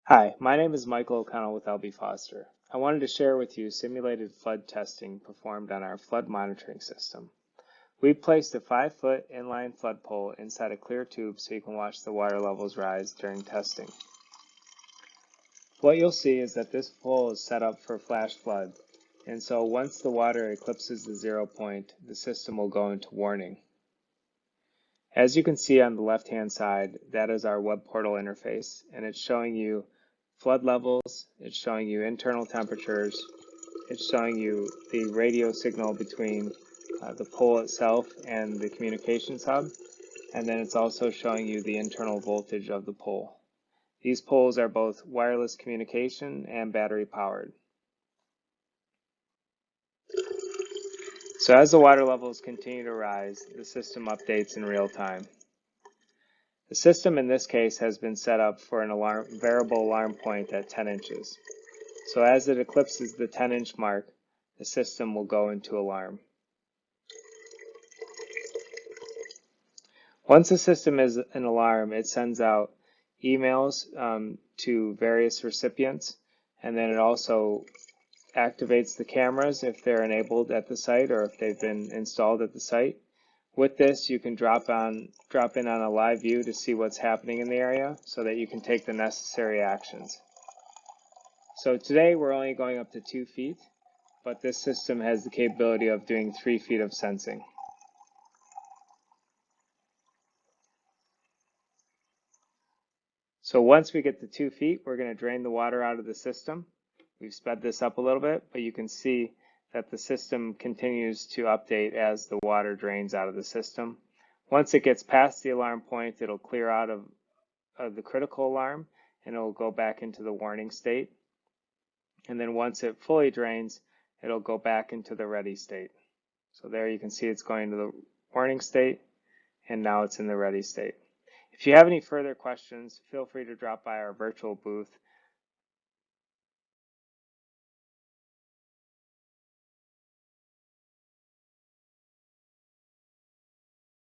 Hi, my name is Michael O'Connell with LB Foster. I wanted to share with you simulated flood testing performed on our flood monitoring system. We placed a 5-foot inline flood pole inside a clear tube so you can watch the water levels rise during testing. What you'll see is that this pole is set up for flash flood, and so once the water eclipses the 0 point, the system will go into warning. As you can see on the left-hand side, that is our web portal interface, and it's showing you flood levels, it's showing you internal temperatures, it's showing you the radio signal between the pole itself and the communications hub, and then it's also showing you the internal voltage of the pole. These poles are both wireless communication and battery powered. So as the water levels continue to rise, the system updates in real time. The system in this case has been set up for an variable alarm point at 10 inches. So as it eclipses the 10-inch mark, the system will go into alarm. Once the system is in alarm, it sends out emails to various recipients, and then it also activates the cameras if they're enabled at the site or if they've been installed at the site. With this, you can drop in on a live view to see what's happening in the area so that you can take the necessary actions. So today we're only going up to 2 feet, but this system has the capability of doing 3 feet of sensing. So once we get to 2 feet, we're going to drain the water out of the system. We've sped this up a little bit, but you can see that the system continues to update as the water drains out of the system. Once it gets past the alarm point, it'll clear out of the critical alarm and it'll go back into the warning state. And then once it fully drains, it'll go back into the ready state. So there you can see it's going to the warning state and now it's in the ready state. If you have any further questions, feel free to drop by our virtual booth